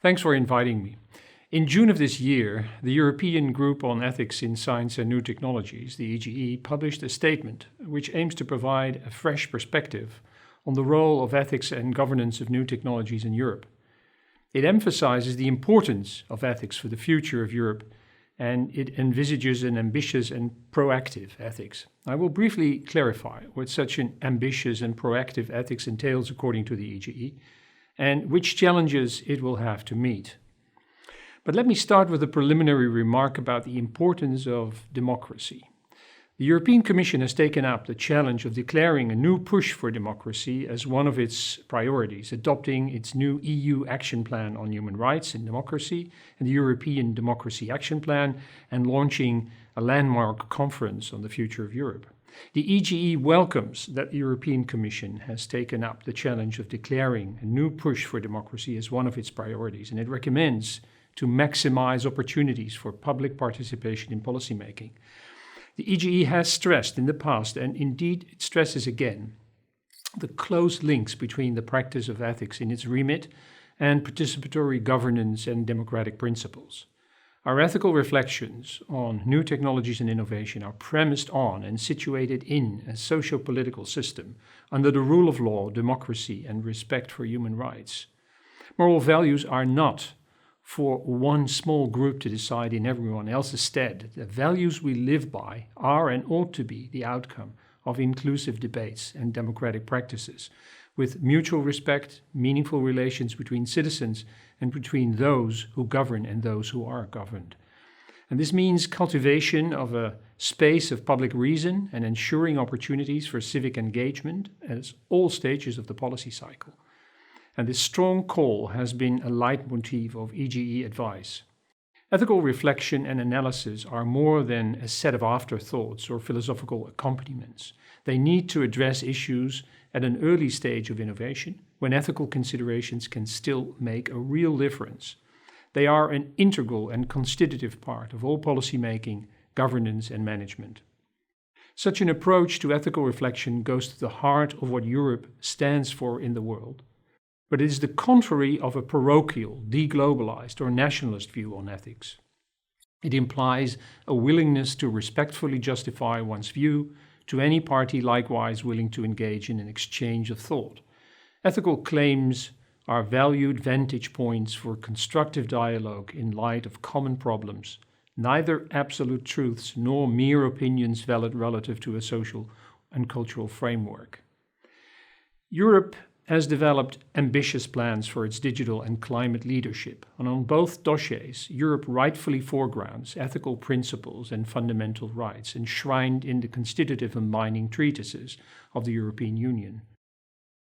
Thanks for inviting me. In June of this year, the European Group on Ethics in Science and New Technologies, the EGE, published a statement which aims to provide a fresh perspective on the role of ethics and governance of new technologies in Europe. It emphasizes the importance of ethics for the future of Europe, and it envisages an ambitious and proactive ethics. I will briefly clarify what such an ambitious and proactive ethics entails according to the EGE, and which challenges it will have to meet. But let me start with a preliminary remark about the importance of democracy. The European Commission has taken up the challenge of declaring a new push for democracy as one of its priorities, adopting its new EU Action Plan on Human Rights and Democracy and the European Democracy Action Plan, and launching a landmark conference on the future of Europe. The EGE welcomes that the European Commission has taken up the challenge of declaring a new push for democracy as one of its priorities, and it recommends to maximize opportunities for public participation in policymaking. The EGE has stressed in the past, and indeed it stresses again, the close links between the practice of ethics in its remit and participatory governance and democratic principles. Our ethical reflections on new technologies and innovation are premised on and situated in a socio-political system under the rule of law, democracy, and respect for human rights. Moral values are not for one small group to decide in everyone else's stead. The values we live by are and ought to be the outcome of inclusive debates and democratic practices, with mutual respect, meaningful relations between citizens and between those who govern and those who are governed. And this means cultivation of a space of public reason and ensuring opportunities for civic engagement at all stages of the policy cycle. And this strong call has been a leitmotif of EGE advice. Ethical reflection and analysis are more than a set of afterthoughts or philosophical accompaniments. They need to address issues at an early stage of innovation, when ethical considerations can still make a real difference. They are an integral and constitutive part of all policymaking, governance, and management. Such an approach to ethical reflection goes to the heart of what Europe stands for in the world. But it is the contrary of a parochial, deglobalized, or nationalist view on ethics. It implies a willingness to respectfully justify one's view to any party likewise willing to engage in an exchange of thought. Ethical claims are valued vantage points for constructive dialogue in light of common problems, neither absolute truths nor mere opinions valid relative to a social and cultural framework. Europe has developed ambitious plans for its digital and climate leadership, and on both dossiers, Europe rightfully foregrounds ethical principles and fundamental rights enshrined in the constitutive and binding treatises of the European Union.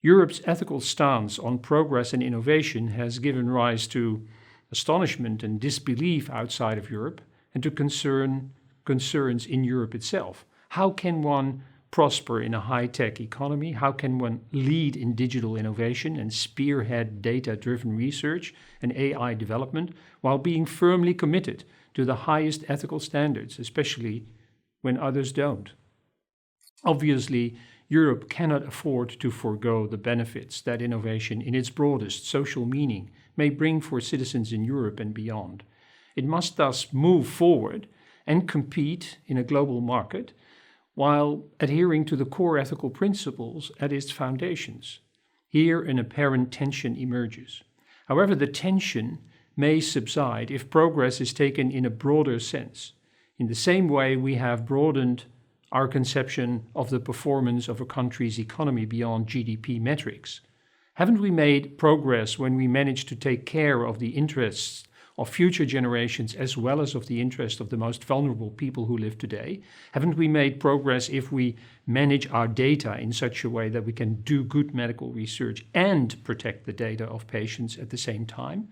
Europe's ethical stance on progress and innovation has given rise to astonishment and disbelief outside of Europe, and to concerns in Europe itself. How can one prosper in a high-tech economy? How can one lead in digital innovation and spearhead data-driven research and AI development while being firmly committed to the highest ethical standards, especially when others don't? Obviously, Europe cannot afford to forego the benefits that innovation in its broadest social meaning may bring for citizens in Europe and beyond. It must thus move forward and compete in a global market while adhering to the core ethical principles at its foundations. Here an apparent tension emerges. However, the tension may subside if progress is taken in a broader sense. In the same way we have broadened our conception of the performance of a country's economy beyond GDP metrics. Haven't we made progress when we managed to take care of the interests of future generations as well as of the interest of the most vulnerable people who live today? Haven't we made progress if we manage our data in such a way that we can do good medical research and protect the data of patients at the same time?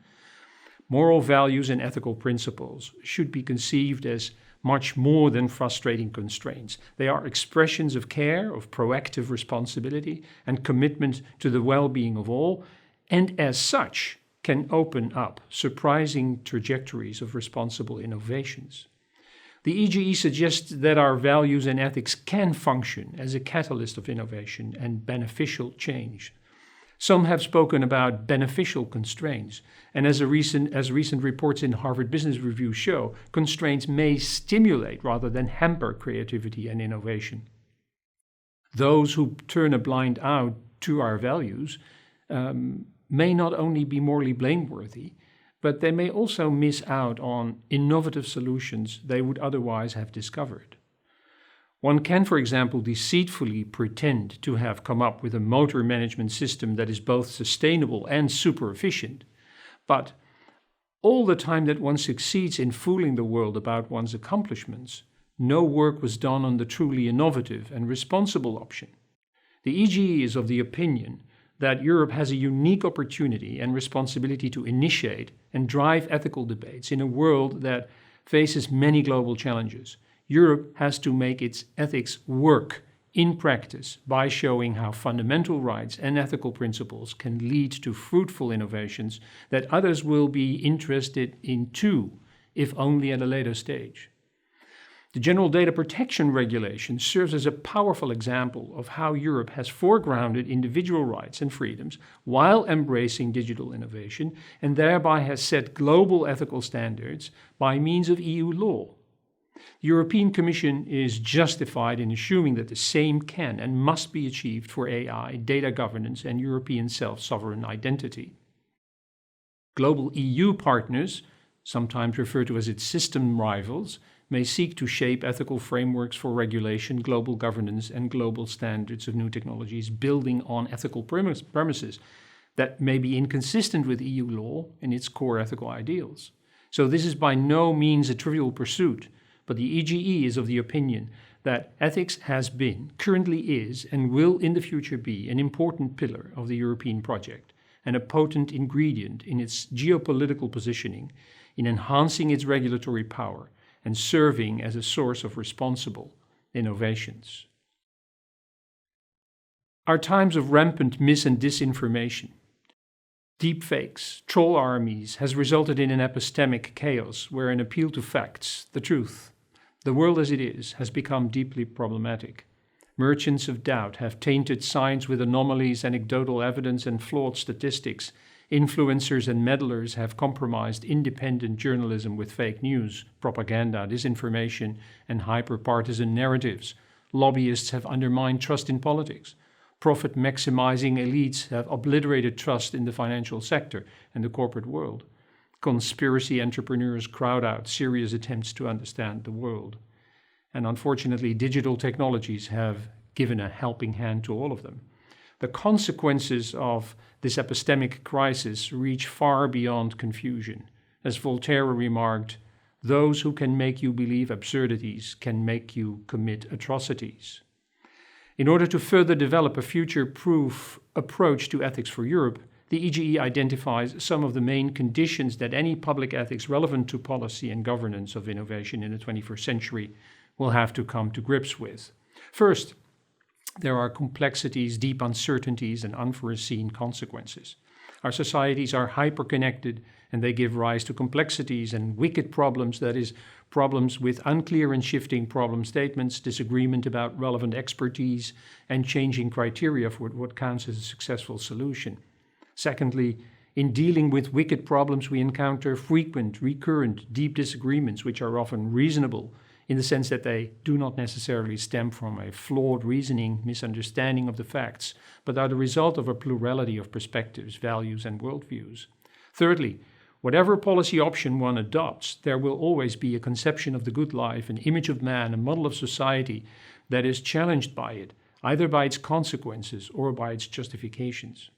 Moral values and ethical principles should be conceived as much more than frustrating constraints. They are expressions of care, of proactive responsibility, and commitment to the well-being of all, and as such can open up surprising trajectories of responsible innovations. The EGE suggests that our values and ethics can function as a catalyst of innovation and beneficial change. Some have spoken about beneficial constraints, and as recent reports in Harvard Business Review show, constraints may stimulate rather than hamper creativity and innovation. Those who turn a blind eye to our values may not only be morally blameworthy, but they may also miss out on innovative solutions they would otherwise have discovered. One can, for example, deceitfully pretend to have come up with a motor management system that is both sustainable and super efficient, but all the time that one succeeds in fooling the world about one's accomplishments, no work was done on the truly innovative and responsible option. The EGE is of the opinion that Europe has a unique opportunity and responsibility to initiate and drive ethical debates in a world that faces many global challenges. Europe has to make its ethics work in practice by showing how fundamental rights and ethical principles can lead to fruitful innovations that others will be interested in too, if only at a later stage. The General Data Protection Regulation serves as a powerful example of how Europe has foregrounded individual rights and freedoms while embracing digital innovation and thereby has set global ethical standards by means of EU law. The European Commission is justified in assuming that the same can and must be achieved for AI, data governance, and European self-sovereign identity. Global EU partners, sometimes referred to as its system rivals, may seek to shape ethical frameworks for regulation, global governance, and global standards of new technologies, building on ethical premises that may be inconsistent with EU law and its core ethical ideals. So this is by no means a trivial pursuit, but the EGE is of the opinion that ethics has been, currently is, and will in the future be an important pillar of the European project and a potent ingredient in its geopolitical positioning, in enhancing its regulatory power and serving as a source of responsible innovations. Our times of rampant mis- and disinformation, deepfakes, troll armies has resulted in an epistemic chaos where an appeal to facts, the truth, the world as it is, has become deeply problematic. Merchants of doubt have tainted science with anomalies, anecdotal evidence, and flawed statistics. Influencers and meddlers have compromised independent journalism with fake news, propaganda, disinformation, and hyper-partisan narratives. Lobbyists have undermined trust in politics. Profit-maximizing elites have obliterated trust in the financial sector and the corporate world. Conspiracy entrepreneurs crowd out serious attempts to understand the world. And unfortunately, digital technologies have given a helping hand to all of them. The consequences of this epistemic crisis reach far beyond confusion. As Voltaire remarked, those who can make you believe absurdities can make you commit atrocities. In order to further develop a future-proof approach to ethics for Europe, the EGE identifies some of the main conditions that any public ethics relevant to policy and governance of innovation in the 21st century will have to come to grips with. First, there are complexities, deep uncertainties, and unforeseen consequences. Our societies are hyper-connected, and they give rise to complexities and wicked problems, that is, problems with unclear and shifting problem statements, disagreement about relevant expertise, and changing criteria for what counts as a successful solution. Secondly, in dealing with wicked problems, we encounter frequent, recurrent, deep disagreements, which are often reasonable, in the sense that they do not necessarily stem from a flawed reasoning, misunderstanding of the facts, but are the result of a plurality of perspectives, values, and worldviews. Thirdly, whatever policy option one adopts, there will always be a conception of the good life, an image of man, a model of society that is challenged by it, either by its consequences or by its justifications.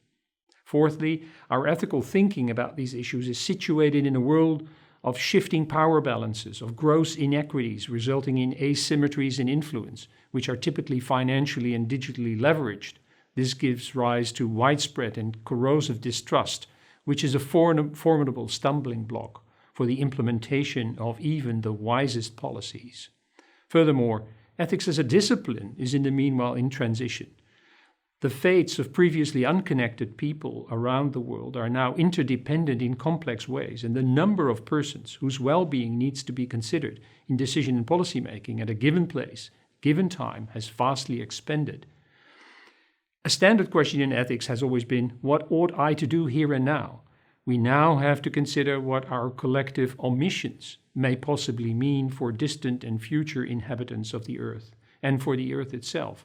Fourthly, our ethical thinking about these issues is situated in a world of shifting power balances, of gross inequities resulting in asymmetries in influence, which are typically financially and digitally leveraged. This gives rise to widespread and corrosive distrust, which is a formidable stumbling block for the implementation of even the wisest policies. Furthermore, ethics as a discipline is in the meanwhile in transition. The fates of previously unconnected people around the world are now interdependent in complex ways, and the number of persons whose well-being needs to be considered in decision and policy making at a given place, given time, has vastly expanded. A standard question in ethics has always been, what ought I to do here and now? We now have to consider what our collective omissions may possibly mean for distant and future inhabitants of the Earth, and for the Earth itself.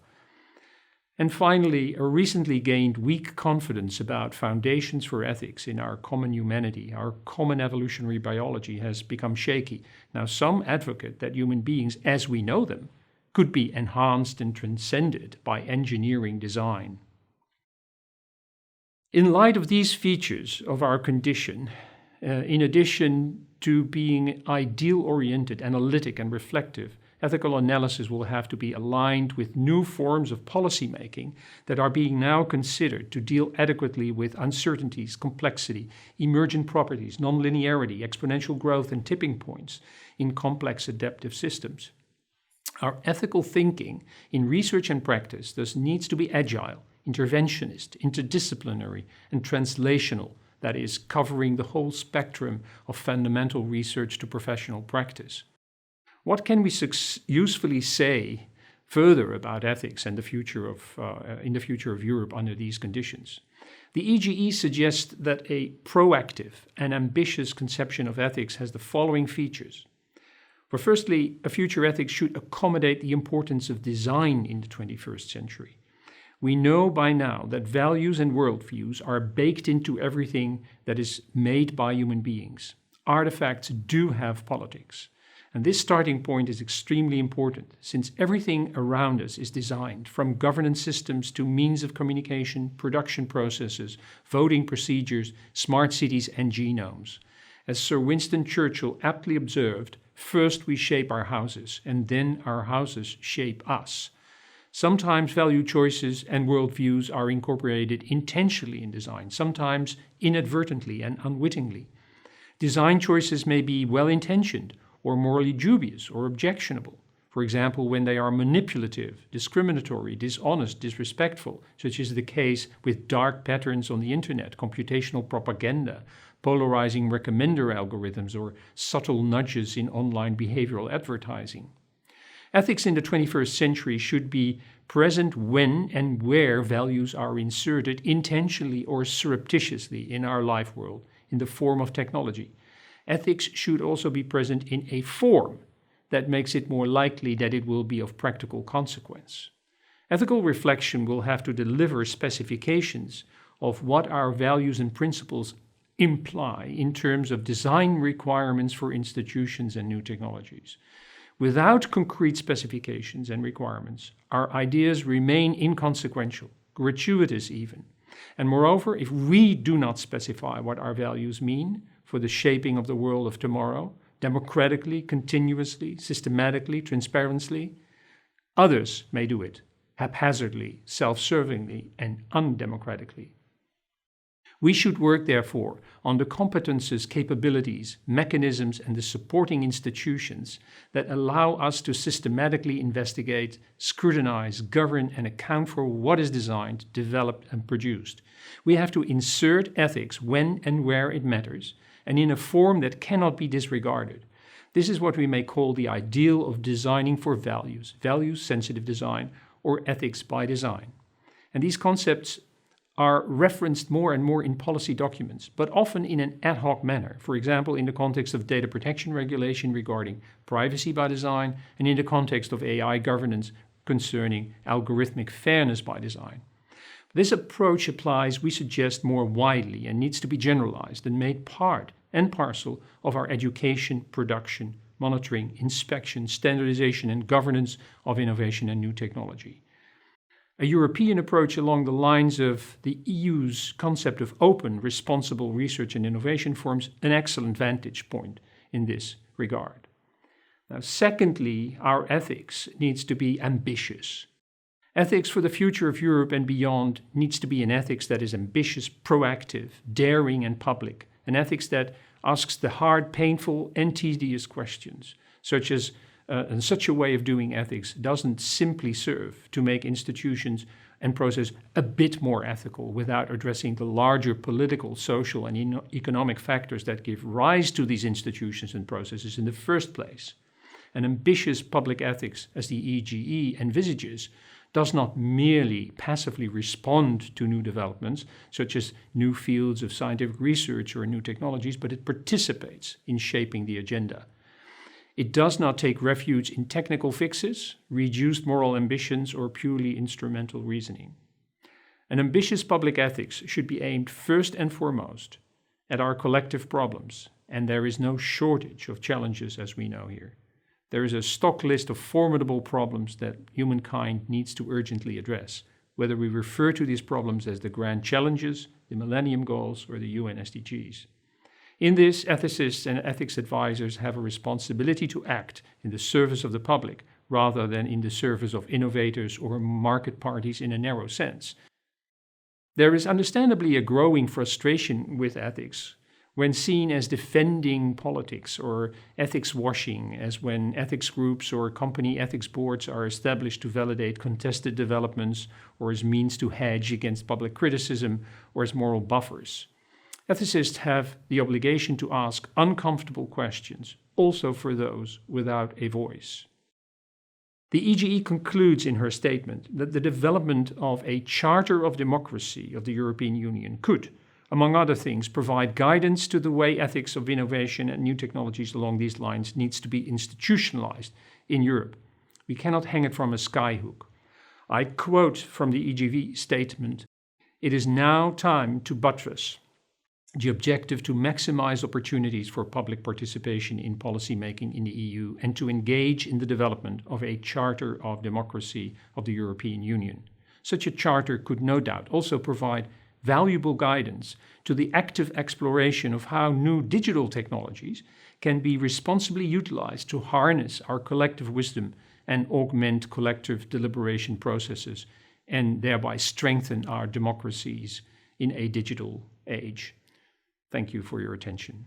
And finally, a recently gained weak confidence about foundations for ethics in our common humanity, our common evolutionary biology, has become shaky. Now, some advocate that human beings, as we know them, could be enhanced and transcended by engineering design. In light of these features of our condition, in addition to being ideal-oriented, analytic, and reflective, ethical analysis will have to be aligned with new forms of policy making that are being now considered to deal adequately with uncertainties, complexity, emergent properties, nonlinearity, exponential growth, and tipping points in complex adaptive systems. Our ethical thinking in research and practice thus needs to be agile, interventionist, interdisciplinary, and translational, that is, covering the whole spectrum of fundamental research to professional practice. What can we usefully say further about ethics and the future of Europe under these conditions? The EGE suggests that a proactive and ambitious conception of ethics has the following features. For firstly, a future ethics should accommodate the importance of design in the 21st century. We know by now that values and worldviews are baked into everything that is made by human beings. Artifacts do have politics. And this starting point is extremely important, since everything around us is designed, from governance systems to means of communication, production processes, voting procedures, smart cities, and genomes. As Sir Winston Churchill aptly observed, first we shape our houses, and then our houses shape us. Sometimes value choices and worldviews are incorporated intentionally in design, sometimes inadvertently and unwittingly. Design choices may be well-intentioned, or morally dubious or objectionable. For example, when they are manipulative, discriminatory, dishonest, disrespectful, such is the case with dark patterns on the internet, computational propaganda, polarizing recommender algorithms, or subtle nudges in online behavioral advertising. Ethics in the 21st century should be present when and where values are inserted intentionally or surreptitiously in our life world in the form of technology. Ethics should also be present in a form that makes it more likely that it will be of practical consequence. Ethical reflection will have to deliver specifications of what our values and principles imply in terms of design requirements for institutions and new technologies. Without concrete specifications and requirements, our ideas remain inconsequential, gratuitous even. And moreover, if we do not specify what our values mean for the shaping of the world of tomorrow, democratically, continuously, systematically, transparently, others may do it haphazardly, self-servingly, and undemocratically. We should work, therefore, on the competences, capabilities, mechanisms, and the supporting institutions that allow us to systematically investigate, scrutinize, govern, and account for what is designed, developed, and produced. We have to insert ethics when and where it matters, and in a form that cannot be disregarded. This is what we may call the ideal of designing for values, values-sensitive design, or ethics by design. And these concepts are referenced more and more in policy documents, but often in an ad hoc manner. For example, in the context of data protection regulation regarding privacy by design, and in the context of AI governance concerning algorithmic fairness by design. This approach applies, we suggest, more widely and needs to be generalized and made part and parcel of our education, production, monitoring, inspection, standardization, and governance of innovation and new technology. A European approach along the lines of the EU's concept of open, responsible research and innovation forms an excellent vantage point in this regard. Now, secondly, our ethics needs to be ambitious. Ethics for the future of Europe and beyond needs to be an ethics that is ambitious, proactive, daring, and public. An ethics that asks the hard, painful, and tedious questions, such as and such a way of doing ethics doesn't simply serve to make institutions and process a bit more ethical without addressing the larger political, social, and economic factors that give rise to these institutions and processes in the first place. An ambitious public ethics, as the EGE envisages, does not merely passively respond to new developments, such as new fields of scientific research or new technologies, but it participates in shaping the agenda. It does not take refuge in technical fixes, reduced moral ambitions, or purely instrumental reasoning. An ambitious public ethics should be aimed first and foremost at our collective problems, and there is no shortage of challenges as we know here. There is a stock list of formidable problems that humankind needs to urgently address, whether we refer to these problems as the grand challenges, the Millennium Goals, or the UN SDGs. In this, ethicists and ethics advisors have a responsibility to act in the service of the public rather than in the service of innovators or market parties in a narrow sense. There is understandably a growing frustration with ethics when seen as defending politics or ethics washing, as when ethics groups or company ethics boards are established to validate contested developments or as means to hedge against public criticism or as moral buffers. Ethicists have the obligation to ask uncomfortable questions, also for those without a voice. The EGE concludes in her statement that the development of a Charter of Democracy of the European Union could, among other things, provide guidance to the way ethics of innovation and new technologies along these lines needs to be institutionalized in Europe. We cannot hang it from a skyhook. I quote from the EGE statement, "It is now time to buttress the objective to maximize opportunities for public participation in policymaking in the EU and to engage in the development of a Charter of Democracy of the European Union. Such a charter could no doubt also provide valuable guidance to the active exploration of how new digital technologies can be responsibly utilized to harness our collective wisdom and augment collective deliberation processes and thereby strengthen our democracies in a digital age." Thank you for your attention.